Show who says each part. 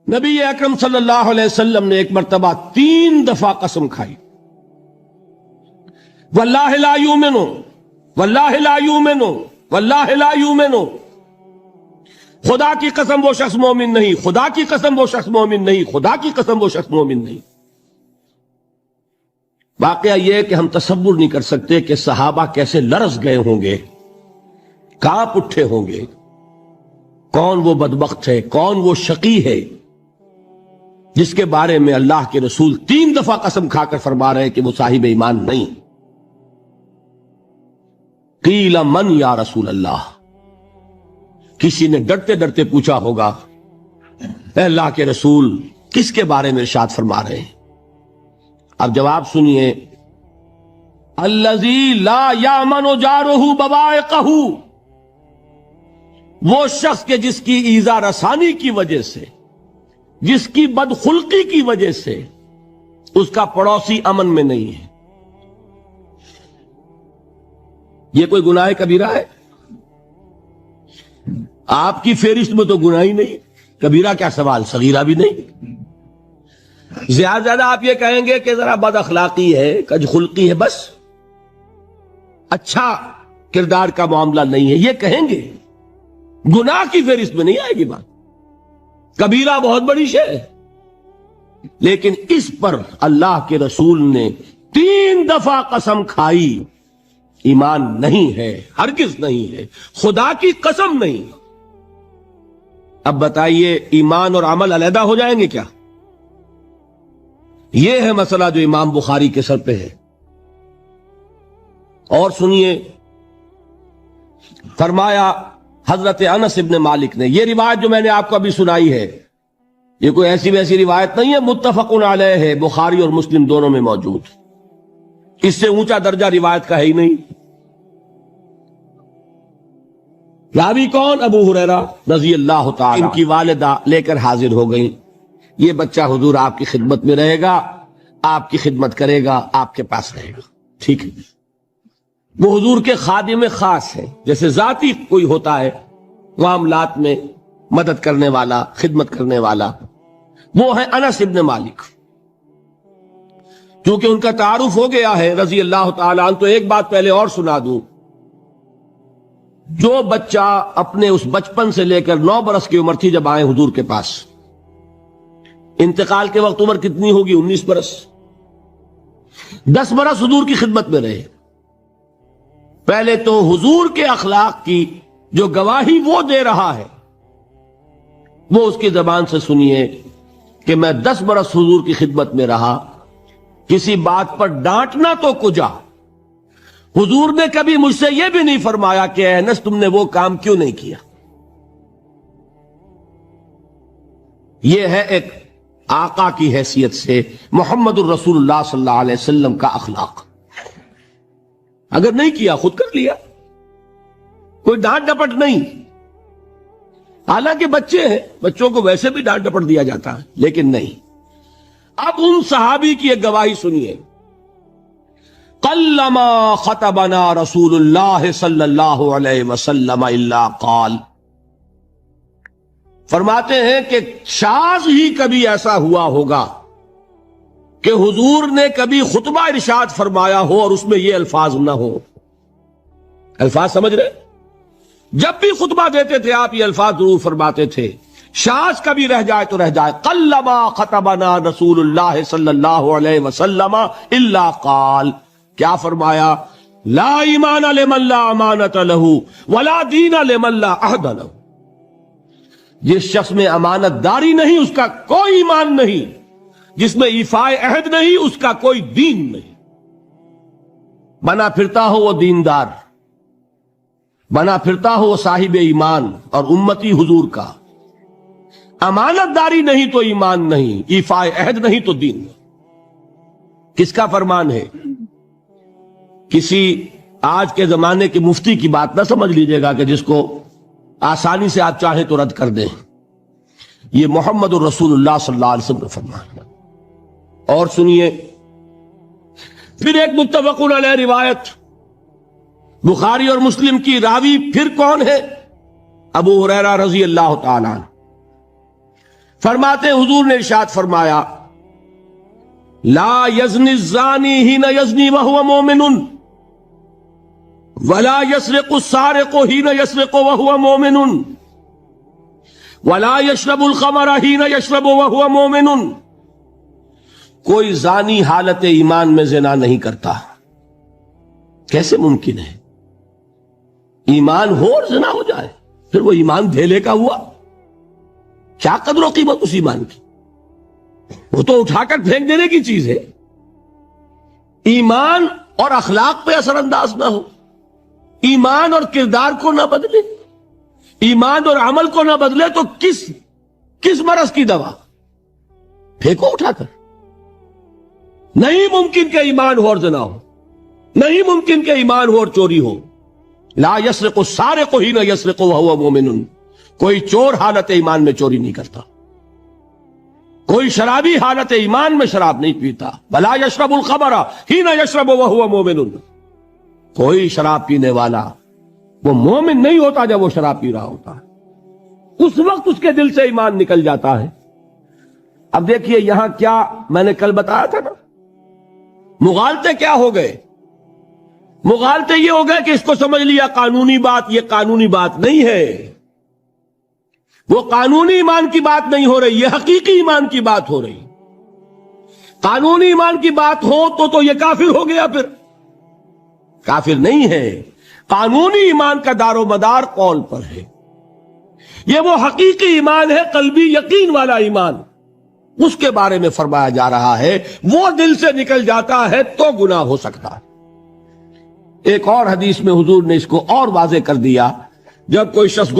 Speaker 1: نبی اکرم صلی اللہ علیہ وسلم نے ایک مرتبہ 3 دفعہ قسم کھائی، واللہ لا یؤمنو، واللہ لا یؤمنو، واللہ لا یؤمنو، خدا کی قسم وہ شخص مومن نہیں، خدا کی قسم وہ شخص مومن نہیں، خدا کی قسم وہ شخص مومن نہیں۔ واقعہ یہ ہے کہ ہم تصور نہیں کر سکتے کہ صحابہ کیسے لرز گئے ہوں گے، کانپ اٹھے ہوں گے، کون وہ بدبخت ہے، کون وہ شقی ہے جس کے بارے میں اللہ کے رسول 3 دفعہ قسم کھا کر فرما رہے ہیں کہ وہ صاحب ایمان نہیں۔ قیل من یا رسول اللہ، کسی نے ڈرتے ڈرتے پوچھا ہوگا اے اللہ کے رسول کس کے بارے میں ارشاد فرما رہے ہیں؟ اب جواب سنیے، الذی لا یامن جارہ بوائقہ، وہ شخص کے جس کی ایذا رسانی کی وجہ سے، جس کی بدخلقی کی وجہ سے اس کا پڑوسی امن میں نہیں ہے۔ یہ کوئی گناہ کبیرہ ہے؟ آپ کی فہرست میں تو گناہ ہی نہیں، کبیرہ کیا سوال، صغیرہ بھی نہیں۔ زیادہ زیادہ آپ یہ کہیں گے کہ ذرا بد اخلاقی ہے، کج خلقی ہے، بس اچھا کردار کا معاملہ نہیں ہے، یہ کہیں گے، گناہ کی فہرست میں نہیں آئے گی بات۔ کبیرہ بہت بڑی شے ہے، لیکن اس پر اللہ کے رسول نے 3 دفعہ قسم کھائی، ایمان نہیں ہے، ہرگز نہیں ہے، خدا کی قسم نہیں۔ اب بتائیے ایمان اور عمل علیحدہ ہو جائیں گے کیا؟ یہ ہے مسئلہ جو امام بخاری کے سر پہ ہے۔ اور سنیے، فرمایا حضرت انس ابن مالک نے، یہ روایت جو میں نے آپ کو ابھی سنائی ہے یہ کوئی ایسی ویسی روایت نہیں ہے، متفق علیہ ہے، بخاری اور مسلم دونوں میں موجود، اس سے اونچا درجہ روایت کا ہے ہی نہیں۔ راوی کون؟ ابو ہریرہ رضی اللہ تعالی، ان کی والدہ لے کر حاضر ہو گئیں، یہ بچہ حضور آپ کی خدمت میں رہے گا، آپ کی خدمت کرے گا، آپ کے پاس رہے گا، ٹھیک ہے۔ وہ حضور کے خادم خاص ہیں، جیسے ذاتی کوئی ہوتا ہے معاملات میں مدد کرنے والا، خدمت کرنے والا، وہ ہیں انس ابن مالک۔ کیونکہ ان کا تعارف ہو گیا ہے رضی اللہ تعالیٰ عنہ، تو ایک بات پہلے اور سنا دوں، جو بچہ اپنے اس بچپن سے لے کر 9 برس کی عمر تھی جب آئے حضور کے پاس، انتقال کے وقت عمر کتنی ہوگی؟ 19 برس، 10 برس حضور کی خدمت میں رہے۔ پہلے تو حضور کے اخلاق کی جو گواہی وہ دے رہا ہے وہ اس کی زبان سے سنیے کہ میں 10 برس حضور کی خدمت میں رہا، کسی بات پر ڈانٹنا تو کجا، حضور نے کبھی مجھ سے یہ بھی نہیں فرمایا کہ اے انس تم نے وہ کام کیوں نہیں کیا۔ یہ ہے ایک آقا کی حیثیت سے محمد الرسول اللہ صلی اللہ علیہ وسلم کا اخلاق۔ اگر نہیں کیا خود کر لیا، کوئی ڈانٹ ڈپٹ نہیں۔ حالانکہ بچے ہیں، بچوں کو ویسے بھی ڈانٹ ڈپٹ دیا جاتا ہے، لیکن نہیں۔ اب ان صحابی کی ایک گواہی سنیے، قلما خطبنا رسول اللہ صلی اللہ علیہ وسلم الا قال، فرماتے ہیں کہ شاذ ہی کبھی ایسا ہوا ہوگا کہ حضور نے کبھی خطبہ ارشاد فرمایا ہو اور اس میں یہ الفاظ نہ ہو۔ الفاظ سمجھ رہے؟ جب بھی خطبہ دیتے تھے آپ یہ الفاظ ضرور فرماتے تھے، شاذ کبھی رہ جائے تو رہ جائے، قلما خطبنا رسول اللہ صلی اللہ علیہ وسلم الا قال، کیا فرمایا؟ لا ایمان لمن لا امانت لہ ولا دین لمن لا عہد لہ، جس شخص میں امانت داری نہیں اس کا کوئی ایمان نہیں، جس میں ایفاء عہد نہیں اس کا کوئی دین نہیں۔ بنا پھرتا ہو وہ دیندار، بنا پھرتا ہو وہ صاحب ایمان اور امتی حضور کا، امانت داری نہیں تو ایمان نہیں، ایفاء عہد نہیں تو دین نہیں۔ کس کا فرمان ہے؟ کسی آج کے زمانے کے مفتی کی بات نہ سمجھ لیجئے گا کہ جس کو آسانی سے آپ چاہیں تو رد کر دیں، یہ محمد الرسول اللہ صلی اللہ علیہ وسلم نے فرمایا۔ اور سنیے پھر ایک متفق علیہ روایت بخاری اور مسلم کی، راوی پھر کون ہے؟ ابو ہریرہ رضی اللہ تعالیٰ عنہ۔ فرماتے حضور نے ارشاد فرمایا لا یزنی الزانی حین یزنی وہو مومن ولا یسرق السارق حین یسرق وہو مومن ولا یشرب الخمر حین یشرب وہو مومن. کوئی زانی حالت ایمان میں زنا نہیں کرتا. کیسے ممکن ہے؟ ایمان ہو اور زنا ہو جائے، پھر وہ ایمان دھیلے کا ہوا. کیا قدر و قیمت اس ایمان کی؟ وہ تو اٹھا کر پھینک دینے کی چیز ہے. ایمان اور اخلاق پہ اثر انداز نہ ہو، ایمان اور کردار کو نہ بدلے، ایمان اور عمل کو نہ بدلے تو کس مرض کی دوا؟ پھینکو اٹھا کر. نہیں ممکن کہ ایمان ہو اور زنا ہو، نہیں ممکن کہ ایمان ہو اور چوری ہو. لا یسرق السارق حین یسرق وہو مومن. کوئی چور حالت ایمان میں چوری نہیں کرتا، کوئی شرابی حالت ایمان میں شراب نہیں پیتا. ولا یشرب الخمر حین یشرب وہو مومن. کوئی شراب پینے والا وہ مومن نہیں ہوتا جب وہ شراب پی رہا ہوتا ہے، اس وقت اس کے دل سے ایمان نکل جاتا ہے. اب دیکھیے یہاں کیا میں نے کل بتایا تھا نا، مغالطے کیا ہو گئے؟ مغالطے یہ ہو گئے کہ اس کو سمجھ لیا قانونی بات. یہ قانونی بات نہیں ہے، وہ قانونی ایمان کی بات نہیں ہو رہی، یہ حقیقی ایمان کی بات ہو رہی. قانونی ایمان کی بات ہو تو یہ کافر ہو گیا. پھر کافر نہیں ہے. قانونی ایمان کا دار و مدار قول پر ہے. یہ وہ حقیقی ایمان ہے، قلبی یقین والا ایمان. اس کے بارے میں فرمایا جا رہا ہے وہ دل سے نکل جاتا ہے تو گناہ ہو سکتا ہے. ایک اور حدیث میں حضور نے اس کو اور واضح کر دیا. جب کوئی شخص